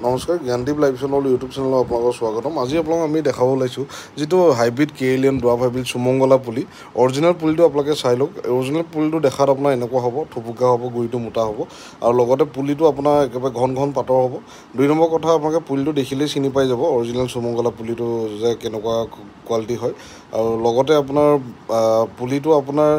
নমস্কাৰ Gyandeep live channel YouTube চেনেলত আপোনালোকৰ স্বাগতম। আজি আপোনালোকক আমি দেখাব ওলাইছোঁ যিটো হাইব্ৰিড কেএলিয়ান ড্ৰাফ হাইব্ৰিড সুমংগলা পুলি। অৰিজিনেল পুলিটো আপোনালোকে চাই লওক। অৰিজিনেল পুলিটো দেখাত আপোনাৰ এনেকুৱা হ'ব, থুপুকা হ'ব, গুৰিটো মোটা হ'ব আৰু লগতে পুলিটো আপোনাৰ একেবাৰে ঘন ঘন পাতৰ হ'ব। 2 নম্বৰ কথা, আপোনালোকে পুলিটো দেখিলেই চিনি পাই যাব অৰিজিনেল সুমংগলা পুলিটো যে কেনেকুৱা কোৱালিটি হয়। আৰু লগতে আপোনাৰ পুলিটো আপোনাৰ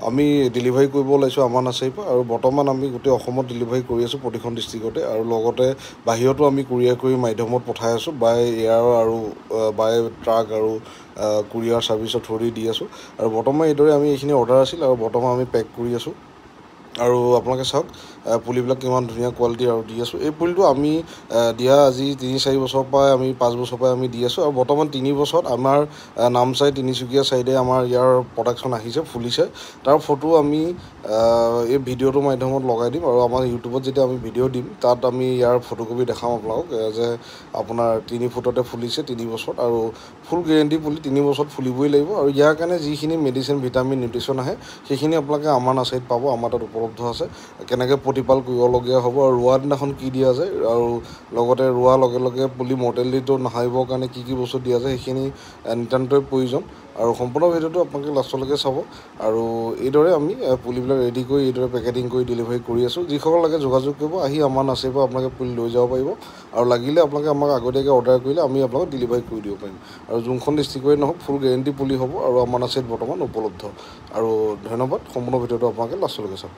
আমি ডেলিভাৰী কৰিব ওলাইছোঁ আমাৰ নাৰ্চাৰীৰ পৰা, আৰু বৰ্তমান আমি গোটেই অসমত ডেলিভাৰী কৰি আছোঁ প্ৰতিখন ডিষ্ট্ৰিক্টতে, আৰু লগতে বাহিৰতো আমি কুৰিয়াৰ কৰি মাধ্যমত পঠাই আছোঁ, বাই এয়াৰ আৰু বাই ট্ৰাক আৰু কুৰিয়াৰ ছাৰ্ভিচৰ থ্ৰুদি দি আছোঁ। আৰু বৰ্তমান এইদৰে আমি এইখিনি অৰ্ডাৰ আছিল আৰু বৰ্তমান আমি পেক কৰি আছোঁ। আৰু আপোনালোকে চাওক পুলিবিলাক কিমান ধুনীয়া কোৱালিটি আৰু দি আছোঁ। এই পুলিটো আমি দিয়া আজি 3-4 বছৰৰ পৰাই আমি 5 বছৰৰ পৰাই আমি দি আছোঁ, আৰু বৰ্তমান 3 বছৰত আমাৰ নামচাই তিনিচুকীয়া ছাইডে আমাৰ ইয়াৰ প্ৰডাকশ্যন আহিছে, ফুলিছে। তাৰ ফটো আমি এই ভিডিঅ'টোৰ মাধ্যমত লগাই দিম, আৰু আমাৰ ইউটিউবত যেতিয়া আমি ভিডিঅ' দিম তাত আমি ইয়াৰ ফটোকপি দেখাম আপোনালোকক যে আপোনাৰ 3 ফুটতে ফুলিছে 3 বছৰত, আৰু ফুল গেৰেণ্টি পুলি 3 বছৰত ফুলিবই লাগিব। আৰু ইয়াৰ কাৰণে যিখিনি মেডিচিন ভিটামিন নিউট্ৰিশ্যন আহে সেইখিনি আপোনালোকে আমাৰ নাৰ্চাৰীত পাব, আমাৰ তাত উপলব্ধ আছে। কেনেকৈ প্ৰতিপাল কৰিবলগীয়া হ'ব আৰু ৰোৱা দিনাখন কি দিয়া যায়, আৰু লগতে ৰোৱাৰ লগে লগে পুলি মৰ্টেলিটিটো নাহিবৰ কাৰণে কি বস্তু দিয়া যায় সেইখিনি নিতান্তই প্ৰয়োজন। আৰু সম্পূৰ্ণ ভিডিঅ'টো আপোনালোকে লাষ্টলৈকে চাব। আৰু এইদৰে আমি পুলিবিলাক ৰেডি কৰি এইদৰে পেকেটিং কৰি ডেলিভাৰী কৰি আছোঁ। যিসকল লাগে যোগাযোগ কৰিব, আহি আমাৰ নাৰ্চাৰীৰ পৰা আপোনালোকে পুলি লৈ যাব পাৰিব, আৰু লাগিলে আপোনালোকে আমাক আগতীয়াকৈ অৰ্ডাৰ কৰিলে আমি আপোনালোকক ডেলিভাৰী কৰি দিব পাৰিম। আৰু যোনখন ডিষ্ট্ৰিক্টৰে নহওক ফুল গেৰেণ্টি পুলি হ'ব, আৰু আমাৰ নাৰ্চাৰীত বৰ্তমান উপলব্ধ। আৰু ধন্যবাদ। সম্পূৰ্ণ ভিডিঅ'টো আপোনালোকে লাষ্টলৈকে চাব।